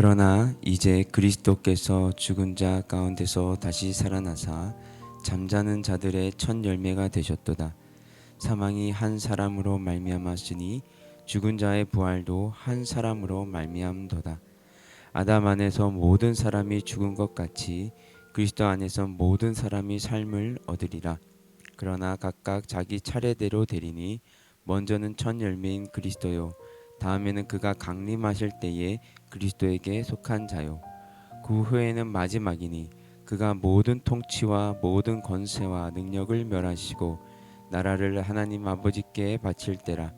그러나 이제 그리스도께서 죽은 자 가운데서 다시 살아나사 잠자는 자들의 첫 열매가 되셨도다. 사망이 한 사람으로 말미암았으니 죽은 자의 부활도 한 사람으로 말미암도다. 아담 안에서 모든 사람이 죽은 것 같이 그리스도 안에서 모든 사람이 삶을 얻으리라. 그러나 각각 자기 차례대로 되리니 먼저는 첫 열매인 그리스도요, 다음에는 그가 강림하실 때에 그리스도에게 속한 자요, 그 후에는 마지막이니 그가 모든 통치와 모든 권세와 능력을 멸하시고 나라를 하나님 아버지께 바칠 때라.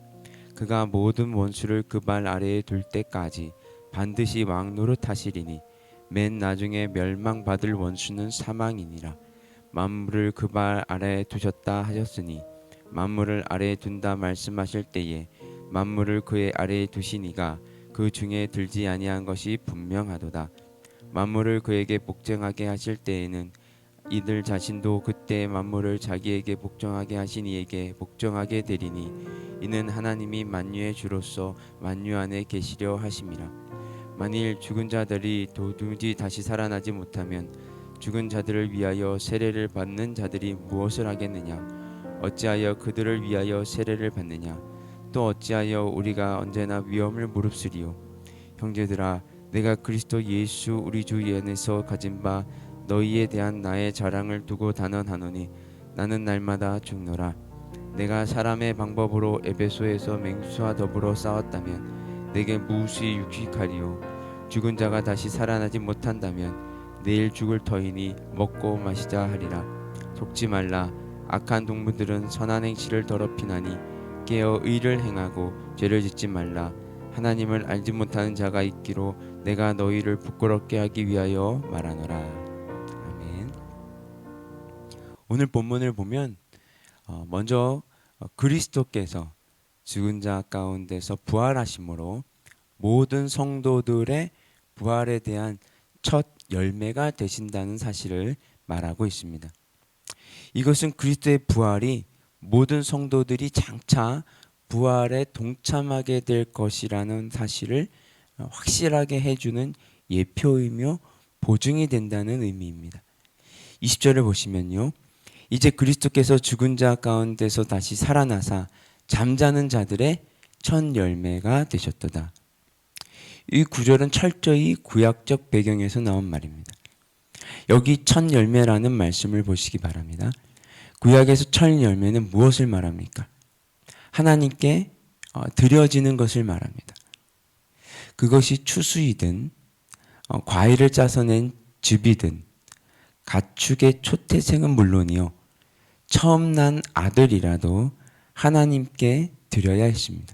그가 모든 원수를 그 발 아래에 둘 때까지 반드시 왕 노릇하시리니 맨 나중에 멸망받을 원수는 사망이니라. 만물을 그 발 아래에 두셨다 하셨으니 만물을 아래에 둔다 말씀하실 때에 만물을 그의 아래에 두시니가 그 중에 들지 아니한 것이 분명하도다. 만물을 그에게 복종하게 하실 때에는 이들 자신도 그때 만물을 자기에게 복종하게 하신 이에게 복종하게 되리니 이는 하나님이 만유의 주로서 만유 안에 계시려 하심이라. 만일 죽은 자들이 도무지 다시 살아나지 못하면 죽은 자들을 위하여 세례를 받는 자들이 무엇을 하겠느냐? 어찌하여 그들을 위하여 세례를 받느냐? 또 어찌하여 우리가 언제나 위험을 무릅쓰리요? 형제들아, 내가 그리스도 예수 우리 주 안에서 가진 바 너희에 대한 나의 자랑을 두고 단언하노니 나는 날마다 죽노라. 내가 사람의 방법으로 에베소에서 맹수와 더불어 싸웠다면 내게 무엇이 유익하리요? 죽은 자가 다시 살아나지 못한다면 내일 죽을 터이니 먹고 마시자 하리라. 속지 말라. 악한 동무들은 선한 행실을 더럽히나니 깨어 의를 행하고 죄를 짓지 말라. 하나님을 알지 못하는 자가 있기로 내가 너희를 부끄럽게 하기 위하여 말하노라. 아멘. 오늘 본문을 보면 먼저 그리스도께서 죽은 자 가운데서 부활하심으로 모든 성도들의 부활에 대한 첫 열매가 되신다는 사실을 말하고 있습니다. 이것은 그리스도의 부활이 모든 성도들이 장차 부활에 동참하게 될 것이라는 사실을 확실하게 해주는 예표이며 보증이 된다는 의미입니다. 20절을 보시면요, 이제 그리스도께서 죽은 자 가운데서 다시 살아나사 잠자는 자들의 첫 열매가 되셨도다. 이 구절은 철저히 구약적 배경에서 나온 말입니다. 여기 첫 열매라는 말씀을 보시기 바랍니다. 구약에서 첫 열매는 무엇을 말합니까? 하나님께 드려지는 것을 말합니다. 그것이 추수이든 과일을 짜서 낸 즙이든 가축의 초태생은 물론이요, 처음 난 아들이라도 하나님께 드려야 했습니다.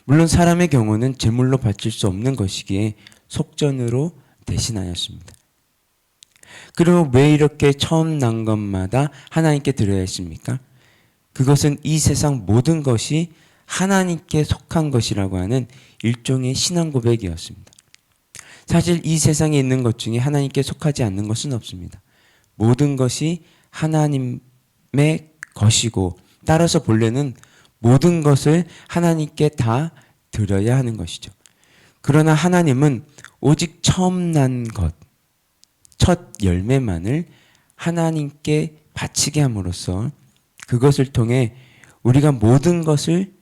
물론 사람의 경우는 제물로 바칠 수 없는 것이기에 속전으로 대신하였습니다. 그럼 왜 이렇게 처음 난 것마다 하나님께 드려야 했습니까? 그것은 이 세상 모든 것이 하나님께 속한 것이라고 하는 일종의 신앙 고백이었습니다. 사실 이 세상에 있는 것 중에 하나님께 속하지 않는 것은 없습니다. 모든 것이 하나님의 것이고, 따라서 본래는 모든 것을 하나님께 다 드려야 하는 것이죠. 그러나 하나님은 오직 처음 난 것, 첫 열매만을 하나님께 바치게 함으로써 그것을 통해 우리가 모든 것을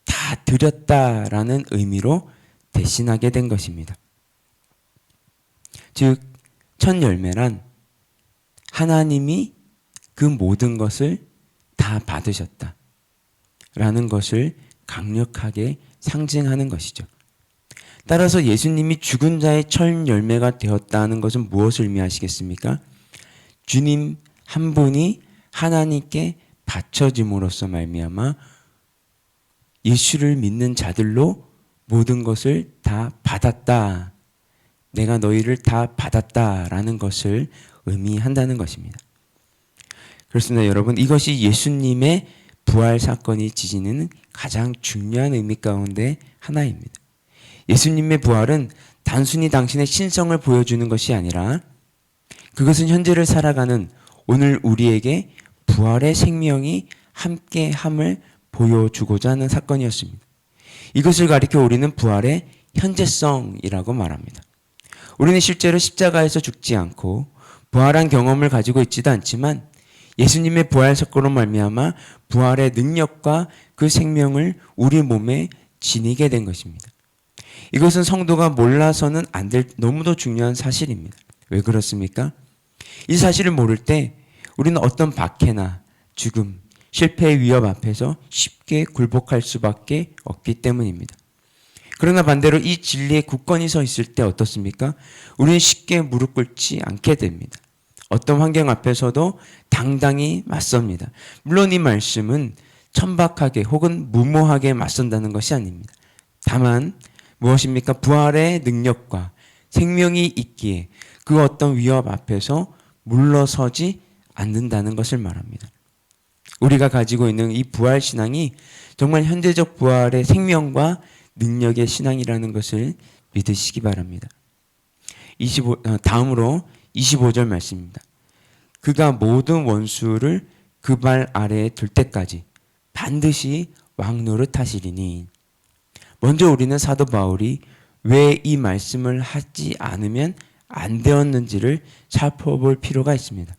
다 드렸다라는 의미로 대신하게 된 것입니다. 즉, 첫 열매란 하나님이 그 모든 것을 다 받으셨다 라는 것을 강력하게 상징하는 것이죠. 따라서 예수님이 죽은 자의 첫 열매가 되었다는 것은 무엇을 의미하시겠습니까? 주님 한 분이 하나님께 바쳐짐으로써 말미암아 예수를 믿는 자들로 모든 것을 다 받았다, 내가 너희를 다 받았다라는 것을 의미한다는 것입니다. 그렇습니다, 여러분. 이것이 예수님의 부활 사건이 지니는 가장 중요한 의미 가운데 하나입니다. 예수님의 부활은 단순히 당신의 신성을 보여주는 것이 아니라 그것은 현재를 살아가는 오늘 우리에게 부활의 생명이 함께함을 보여주고자 하는 사건이었습니다. 이것을 가리켜 우리는 부활의 현재성이라고 말합니다. 우리는 실제로 십자가에서 죽지 않고 부활한 경험을 가지고 있지도 않지만 예수님의 부활 사건으로 말미암아 부활의 능력과 그 생명을 우리 몸에 지니게 된 것입니다. 이것은 성도가 몰라서는 안 될 너무도 중요한 사실입니다. 왜 그렇습니까? 이 사실을 모를 때 우리는 어떤 박해나 죽음, 실패의 위협 앞에서 쉽게 굴복할 수밖에 없기 때문입니다. 그러나 반대로 이 진리에 굳건히 서 있을 때 어떻습니까? 우리는 쉽게 무릎 꿇지 않게 됩니다. 어떤 환경 앞에서도 당당히 맞섭니다. 물론 이 말씀은 천박하게 혹은 무모하게 맞선다는 것이 아닙니다. 다만 무엇입니까? 부활의 능력과 생명이 있기에 그 어떤 위협 앞에서 물러서지 않는다는 것을 말합니다. 우리가 가지고 있는 이 부활 신앙이 정말 현재적 부활의 생명과 능력의 신앙이라는 것을 믿으시기 바랍니다. 다음으로 25절 말씀입니다. 그가 모든 원수를 그 발 아래에 둘 때까지 반드시 왕노릇 하시리니. 먼저 우리는 사도 바울이 왜 이 말씀을 하지 않으면 안 되었는지를 살펴볼 필요가 있습니다.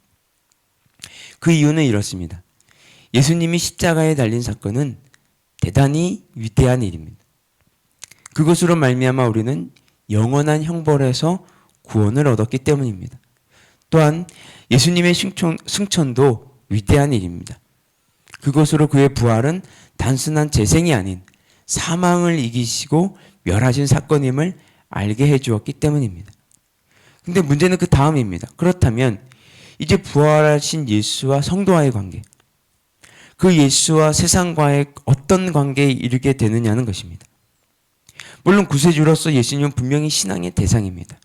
그 이유는 이렇습니다. 예수님이 십자가에 달린 사건은 대단히 위대한 일입니다. 그것으로 말미암아 우리는 영원한 형벌에서 구원을 얻었기 때문입니다. 또한 예수님의 승천도 위대한 일입니다. 그것으로 그의 부활은 단순한 재생이 아닌 사망을 이기시고 멸하신 사건임을 알게 해주었기 때문입니다. 근데 문제는 그 다음입니다. 그렇다면 이제 부활하신 예수와 성도와의 관계, 그 예수와 세상과의 어떤 관계에 이르게 되느냐는 것입니다. 물론 구세주로서 예수님은 분명히 신앙의 대상입니다.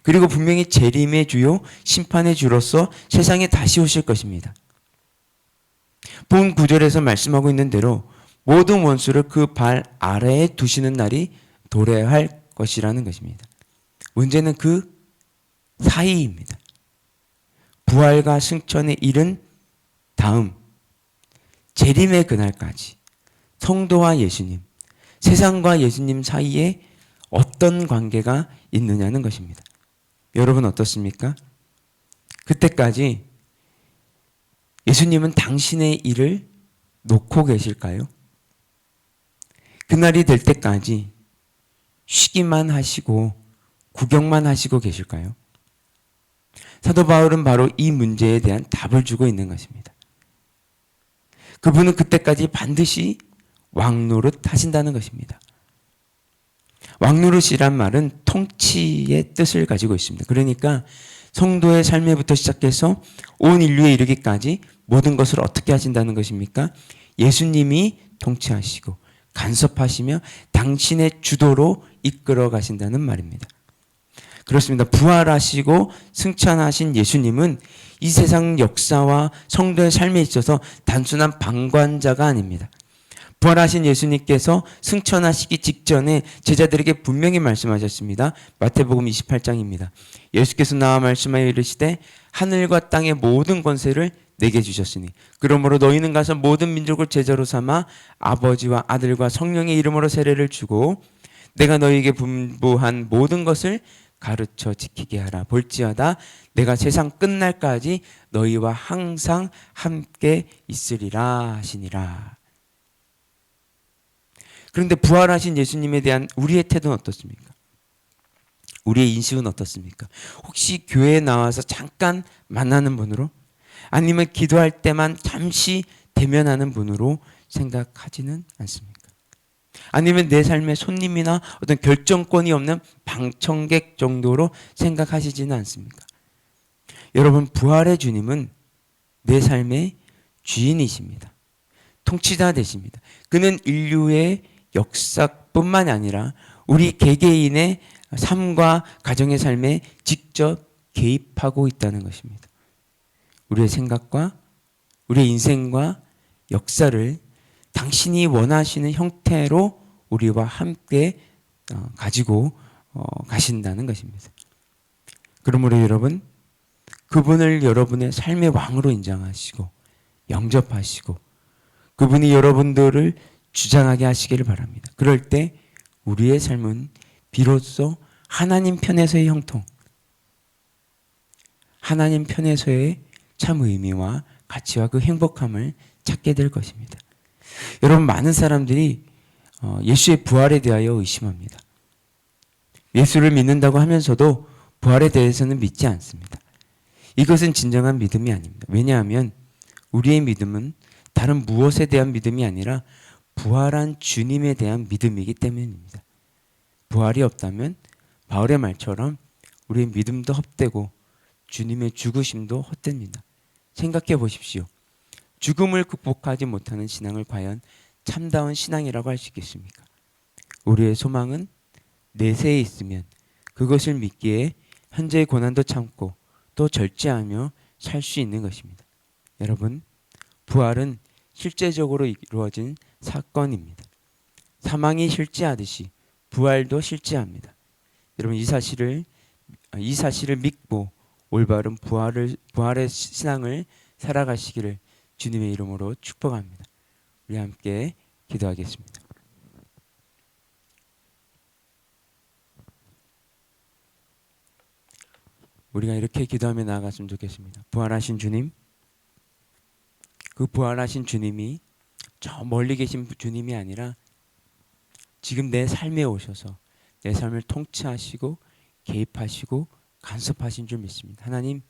그리고 분명히 재림의 주요 심판의 주로서 세상에 다시 오실 것입니다. 본 구절에서 말씀하고 있는 대로 모든 원수를 그 발 아래에 두시는 날이 도래할 것이라는 것입니다. 문제는 그 사이입니다. 부활과 승천에 이른 다음 재림의 그날까지 성도와 예수님, 세상과 예수님 사이에 어떤 관계가 있느냐는 것입니다. 여러분 어떻습니까? 그때까지 예수님은 당신의 일을 놓고 계실까요? 그날이 될 때까지 쉬기만 하시고 구경만 하시고 계실까요? 사도 바울은 바로 이 문제에 대한 답을 주고 있는 것입니다. 그분은 그때까지 반드시 왕노릇 하신다는 것입니다. 왕노릇이란 말은 통치의 뜻을 가지고 있습니다. 그러니까 성도의 삶에부터 시작해서 온 인류에 이르기까지 모든 것을 어떻게 하신다는 것입니까? 예수님이 통치하시고 간섭하시며 당신의 주도로 이끌어 가신다는 말입니다. 그렇습니다. 부활하시고 승천하신 예수님은 이 세상 역사와 성도의 삶에 있어서 단순한 방관자가 아닙니다. 부활하신 예수님께서 승천하시기 직전에 제자들에게 분명히 말씀하셨습니다. 마태복음 28장입니다. 예수께서 나와 말씀하여 이르시되 하늘과 땅의 모든 권세를 내게 주셨으니 그러므로 너희는 가서 모든 민족을 제자로 삼아 아버지와 아들과 성령의 이름으로 세례를 주고 내가 너희에게 분부한 모든 것을 가르쳐 지키게 하라. 볼지어다 내가 세상 끝날까지 너희와 항상 함께 있으리라 하시니라. 그런데 부활하신 예수님에 대한 우리의 태도는 어떻습니까? 우리의 인식은 어떻습니까? 혹시 교회에 나와서 잠깐 만나는 분으로 아니면 기도할 때만 잠시 대면하는 분으로 생각하지는 않습니까? 아니면 내 삶의 손님이나 어떤 결정권이 없는 방청객 정도로 생각하시지는 않습니까? 여러분, 부활의 주님은 내 삶의 주인이십니다. 통치자 되십니다. 그는 인류의 역사뿐만 아니라 우리 개개인의 삶과 가정의 삶에 직접 개입하고 있다는 것입니다. 우리의 생각과 우리의 인생과 역사를 당신이 원하시는 형태로 우리와 함께 가지고 가신다는 것입니다. 그러므로 여러분, 그분을 여러분의 삶의 왕으로 인정하시고 영접하시고 그분이 여러분들을 주장하게 하시기를 바랍니다. 그럴 때 우리의 삶은 비로소 하나님 편에서의 형통, 하나님 편에서의 참 의미와 가치와 그 행복함을 찾게 될 것입니다. 여러분, 많은 사람들이 예수의 부활에 대하여 의심합니다. 예수를 믿는다고 하면서도 부활에 대해서는 믿지 않습니다. 이것은 진정한 믿음이 아닙니다. 왜냐하면 우리의 믿음은 다른 무엇에 대한 믿음이 아니라 부활한 주님에 대한 믿음이기 때문입니다. 부활이 없다면 바울의 말처럼 우리의 믿음도 헛되고 주님의 죽으심도 헛됩니다. 생각해 보십시오. 죽음을 극복하지 못하는 신앙을 과연 참다운 신앙이라고 할 수 있겠습니까? 우리의 소망은 내세에 있으면 그것을 믿기에 현재의 고난도 참고 또 절제하며 살 수 있는 것입니다. 여러분, 부활은 실제적으로 이루어진 사건입니다. 사망이 실제하듯이 부활도 실제합니다. 여러분, 이 사실을 믿고 올바른 부활의 신앙을 살아가시기를 주님의 이름으로 축복합니다. 우리 함께 기도하겠습니다. 우리가 이렇게 기도하며 나아갔으면 좋겠습니다. 부활하신 주님, 그 부활하신 주님이 저 멀리 계신 주님이 아니라 지금 내 삶에 오셔서 내 삶을 통치하시고 개입하시고 간섭하신 줄 믿습니다. 하나님,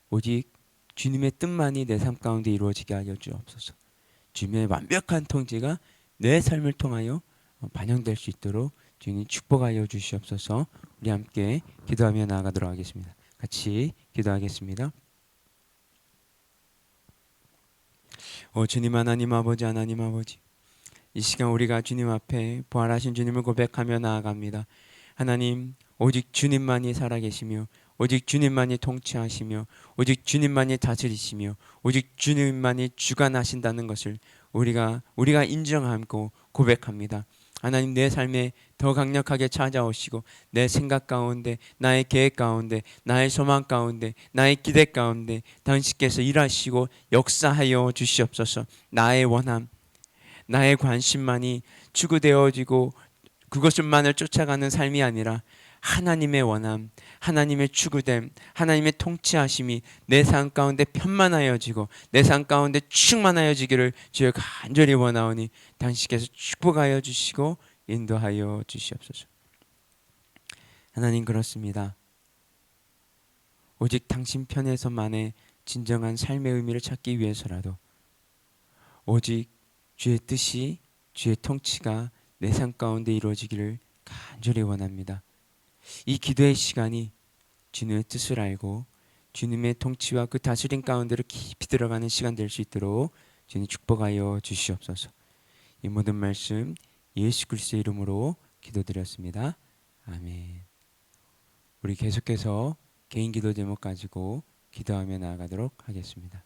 오직 주님의 뜻만이 내 삶 가운데 이루어지게 하여 주옵소서. 주님의 완벽한 통치가 내 삶을 통하여 반영될 수 있도록 주님 축복하여 주시옵소서. 우리 함께 기도하며 나아가도록 하겠습니다. 같이 기도하겠습니다. 주님 하나님 아버지, 하나님 아버지, 이 시간 우리가 주님 앞에 부활하신 주님을 고백하며 나아갑니다. 하나님, 오직 주님만이 살아계시며 오직 주님만이 통치하시며 오직 주님만이 다스리시며 오직 주님만이 주관하신다는 것을 우리가 인정하고 고백합니다. 하나님, 내 삶에 더 강력하게 찾아오시고 내 생각 가운데, 나의 계획 가운데, 나의 소망 가운데, 나의 기대 가운데 당신께서 일하시고 역사하여 주시옵소서. 나의 원함, 나의 관심만이 추구되어지고 그것만을 쫓아가는 삶이 아니라 하나님의 원함, 하나님의 추구됨, 하나님의 통치하심이 내 삶 가운데 편만하여지고 내 삶 가운데 충만하여지기를 주여 간절히 원하오니 당신께서 축복하여 주시고 인도하여 주시옵소서. 하나님, 그렇습니다. 오직 당신 편에서만의 진정한 삶의 의미를 찾기 위해서라도 오직 주의 뜻이, 주의 통치가 내 삶 가운데 이루어지기를 간절히 원합니다. 이 기도의 시간이 주님의 뜻을 알고 주님의 통치와 그 다스림 가운데로 깊이 들어가는 시간 될 수 있도록 주님 축복하여 주시옵소서. 이 모든 말씀 예수 그리스도의 이름으로 기도드렸습니다. 아멘. 우리 계속해서 개인 기도 제목 가지고 기도하며 나아가도록 하겠습니다.